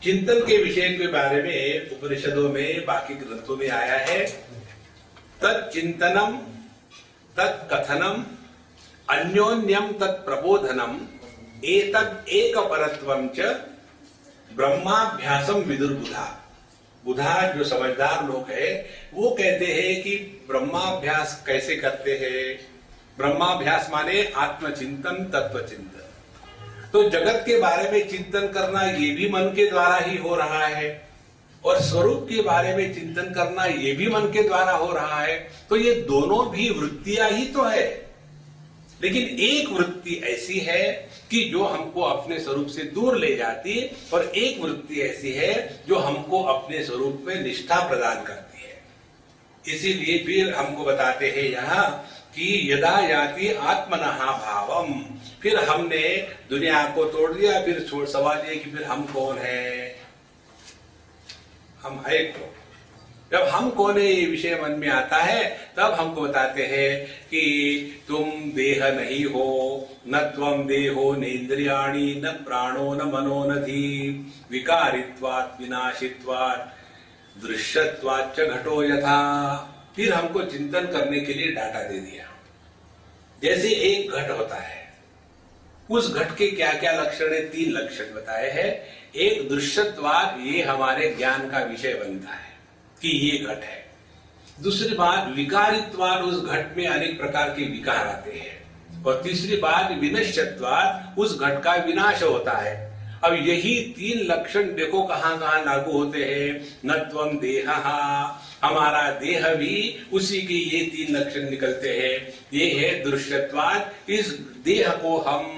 चिंतन के विषय के बारे में उपनिषदों में बाकी ग्रंथों में आया है, तच्चिंतनम तत्कथनम अन्योन्यम तत्प्रबोधनम एतद एक परत्वम च ब्रह्माभ्यासम विदुर्बुधा। बुधा जो समझदार लोग है वो कहते हैं कि ब्रह्माभ्यास कैसे करते हैं। ब्रह्माभ्यास माने आत्मचिंतन तत्वचिंतन। तो जगत के बारे में चिंतन करना ये भी मन के द्वारा ही हो रहा है और स्वरूप के बारे में चिंतन करना ये भी मन के द्वारा हो रहा है। तो ये दोनों भी वृत्तियां ही तो है, लेकिन एक वृत्ति ऐसी है कि जो हमको अपने स्वरूप से दूर ले जाती है और एक वृत्ति ऐसी है जो हमको अपने स्वरूप में निष्ठा प्रदान करती है। इसीलिए फिर हमको बताते हैं यहाँ कि यदा याति आत्मनः भावम, फिर हमने दुनिया को तोड़ दिया, फिर सवाल ये कि फिर हम कौन है, हम है कौन। जब हम कौन है ये विषय मन में आता है तब हमको बताते हैं कि तुम देह नहीं हो, न त्वम देहो न इंद्रियाणि न प्राणो न मनो न धी, विकारित्वात् विनाशित्वात् दृश्यत्वाच्च घटो यथा। फिर हमको चिंतन करने के लिए डाटा दे दिया। जैसे एक घट होता है, उस घट के क्या क्या लक्षण है, 3 लक्षण बताए हैं। एक दृश्यत्वाद, ये हमारे ज्ञान का विषय बनता है कि ये घट है। दूसरी बात विकारित्वाद, उस घट में अनेक प्रकार के विकार आते हैं। और तीसरी बात विनश्यत्वाद, उस घट का विनाश होता है। अब यही 3 लक्षण देखो कहां कहां लागू होते हैं। न त्वम देहः, हमारा देह भी उसी के ये 3 लक्षण निकलते हैं। ये है दृश्यत्वाद, इस देह को हम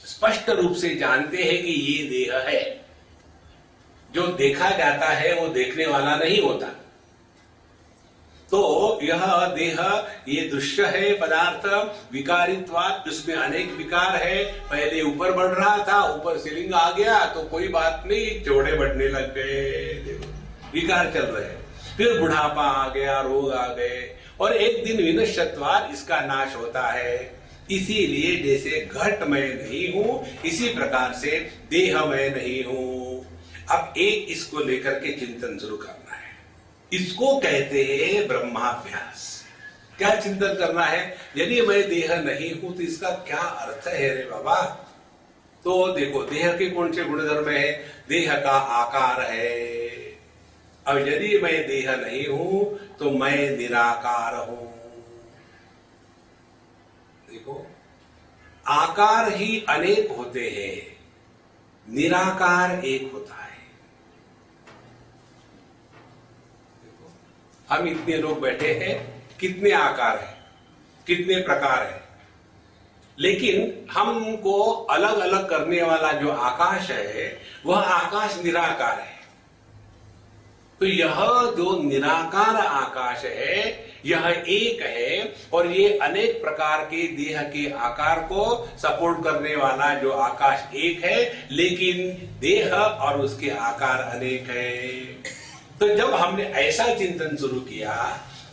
स्पष्ट रूप से जानते हैं कि ये देह है। जो देखा जाता है वो देखने वाला नहीं होता। तो यह देह ये दृश्य है पदार्थ। विकारित्वात्, उसमें अनेक विकार है। पहले ऊपर बढ़ रहा था, ऊपर सीलिंग आ गया तो कोई बात नहीं, चौड़े बढ़ने लग गए, विकार चल रहे हैं। फिर बुढ़ापा आ गया, रोग आ गए, और एक दिन विनश्यत्वात्, इसका नाश होता है। इसीलिए जैसे घट मैं नहीं हूं, इसी प्रकार से देह मैं नहीं हूं। अब एक इसको लेकर के चिंतन शुरू करना है। इसको कहते हैं ब्रह्माभ्यास। क्या चिंतन करना है? यदि मैं देह नहीं हूं तो इसका क्या अर्थ है रे बाबा? तो देखो, देह के कौन से गुणधर्म है? देह का आकार है। अब यदि मैं देह नहीं हूं तो मैं निराकार हूं। देखो, आकार ही अनेक होते हैं, निराकार एक होता है। देखो, हम इतने लोग बैठे हैं, कितने आकार हैं, कितने प्रकार हैं, लेकिन हमको अलग अलग करने वाला जो आकाश है वह आकाश निराकार है। तो यह जो निराकार आकाश है यह एक है, और ये अनेक प्रकार के देह के आकार को सपोर्ट करने वाला जो आकाश एक है, लेकिन देह और उसके आकार अनेक है। तो जब हमने ऐसा चिंतन शुरू किया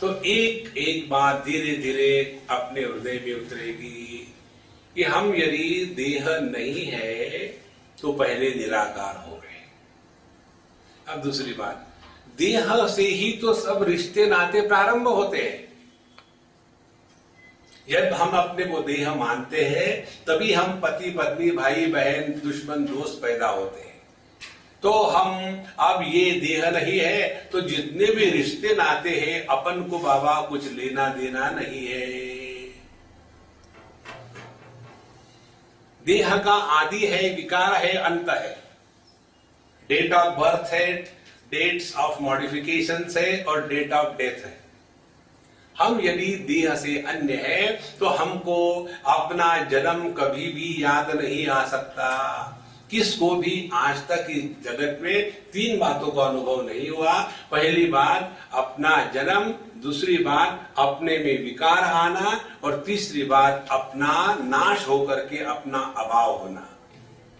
तो एक एक बात धीरे धीरे अपने हृदय में उतरेगी कि हम यदि देह नहीं है तो पहले निराकार हो गए। अब दूसरी बात, देह से ही तो सब रिश्ते नाते प्रारंभ होते हैं। जब हम अपने को देह मानते हैं तभी हम पति पत्नी भाई बहन दुश्मन दोस्त पैदा होते हैं। तो हम अब ये देह नहीं है तो जितने भी रिश्ते नाते हैं अपन को बाबा कुछ लेना देना नहीं है। देह का आदि है, विकार है, अंत है, डेट ऑफ बर्थ है, डेट्स ऑफ मॉडिफिकेशन है और डेट ऑफ डेथ है। हम यदि देह से अन्य है तो हमको अपना जन्म कभी भी याद नहीं आ सकता। किसको भी आज तक इस जगत में 3 बातों का अनुभव नहीं हुआ। पहली बात अपना जन्म, दूसरी बात अपने में विकार आना, और तीसरी बात अपना नाश होकर के अपना अभाव होना।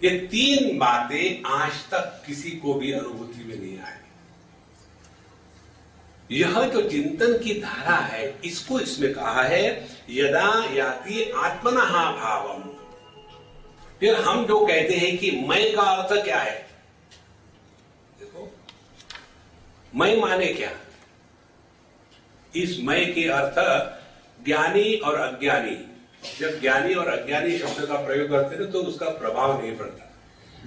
ये 3 बातें आज तक किसी को भी अनुभूति में नहीं आई। यह जो चिंतन की धारा है इसको इसमें कहा है यदा याति आत्मनः भावम। फिर हम जो कहते हैं कि मैं का अर्थ क्या है? मैं माने क्या? इस मैं के अर्थ ज्ञानी और अज्ञानी, जब ज्ञानी और अज्ञानी शब्द का प्रयोग करते हैं तो उसका प्रभाव नहीं पड़ता।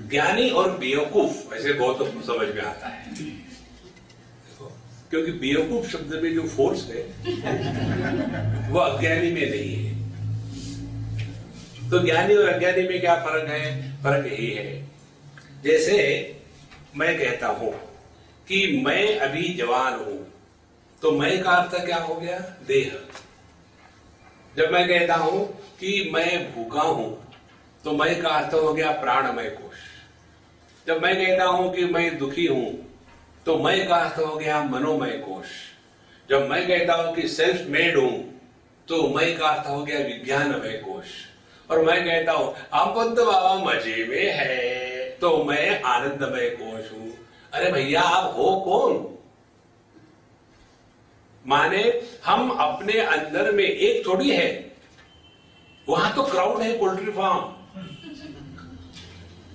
ज्ञानी और बेवकूफ ऐसे बहुत समझ में आता है, क्योंकि बेवकूफ शब्द में जो फोर्स है वो अज्ञानी में नहीं है। तो ज्ञानी और अज्ञानी में क्या फर्क है? फर्क यही है, जैसे मैं कहता हूं कि मैं अभी जवान हूं, तो मैं का अर्थ क्या हो गया? देह। जब मैं कहता हूं कि मैं भूखा हूं, तो मैं का अर्थ हो गया प्राणमय कोश। जब मैं कहता हूं कि मैं दुखी हूं, तो मैं का अर्थ हो गया मनोमय कोश। जब मैं कहता हूं कि सेल्फ मेड हूं, तो मैं का अर्थ हो गया विज्ञानमय कोश। और मैं कहता हूं आप तो बाबा मजे में है, तो मैं आनंदमय कोश हूं। अरे भैया, आप हो कौन? माने हम अपने अंदर में एक थोड़ी है, वहां तो क्राउड है, पोल्ट्री फार्म।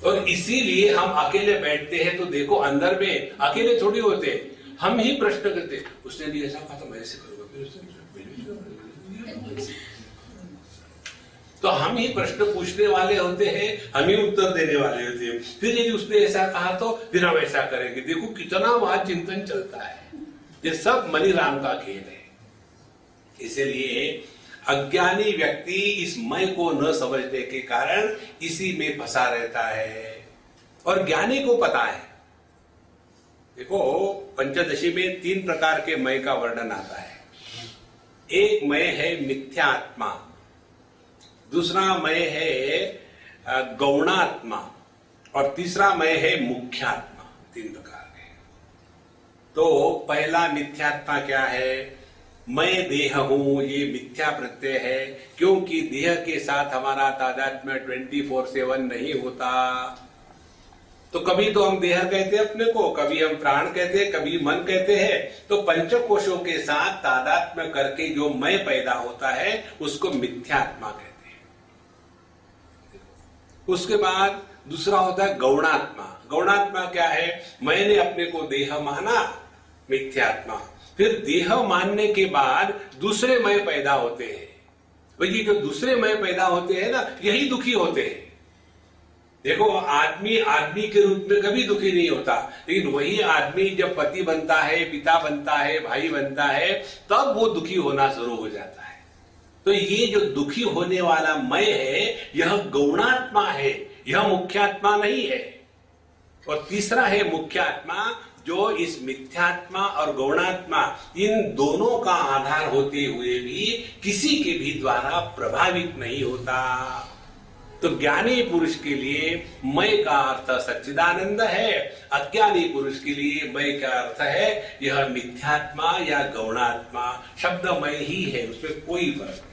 और इसीलिए हम अकेले बैठते हैं तो देखो अंदर में अकेले थोड़ी होते, हम ही प्रश्न करते, उसने भी ऐसा कहा तो मैं ऐसे करूंगा, फिर उसने तो हम ही प्रश्न पूछने वाले होते हैं, हम ही उत्तर देने वाले होते हैं। फिर यदि उसने ऐसा कहा तो फिर हम ऐसा करेंगे। देखो कितना वहां चिंतन चलता है। ये सब मनीराम का खेल है। इसलिए अज्ञानी व्यक्ति इस मैं को न समझने के कारण इसी में फंसा रहता है, और ज्ञानी को पता है। देखो पंचदशी में 3 प्रकार के मैं का वर्णन आता है। एक मैं है मिथ्यात्मा, दूसरा मैं है गौणात्मा, और तीसरा मैं है मुख्यात्मा। 3 प्रकार के। तो पहला मिथ्यात्मा क्या है? मैं देह हूं, ये मिथ्या प्रत्यय है, क्योंकि देह के साथ हमारा तादात्म्य 24/7 नहीं होता। तो कभी तो हम देह कहते हैं अपने को, कभी हम प्राण कहते हैं, कभी मन कहते हैं। तो पंचकोशों के साथ तादात्म्य करके जो मैं पैदा होता है उसको मिथ्यात्मा कहते हैं। उसके बाद दूसरा होता है गौणात्मा। गौणात्मा क्या है? मैंने अपने को देह माना, मिथ्यात्मा। फिर देह मानने के बाद दूसरे मैं पैदा होते हैं। ये जो दूसरे मैं पैदा होते हैं ना, यही दुखी होते हैं। देखो आदमी आदमी के रूप में कभी दुखी नहीं होता, लेकिन वही आदमी जब पति बनता है, पिता बनता है, भाई बनता है, तब वो दुखी होना शुरू हो जाता है। तो ये जो दुखी होने वाला मैं है, यह गौणात्मा है, यह मुख्यात्मा नहीं है। और तीसरा है मुख्यात्मा, जो इस मिथ्यात्मा और गौणात्मा इन दोनों का आधार होते हुए भी किसी के भी द्वारा प्रभावित नहीं होता। तो ज्ञानी पुरुष के लिए मैं का अर्थ सच्चिदानंद है, अज्ञानी पुरुष के लिए मैं का अर्थ है यह मिथ्यात्मा या गौणात्मा। शब्द मैं ही है, उसमें कोई फर्क नहीं।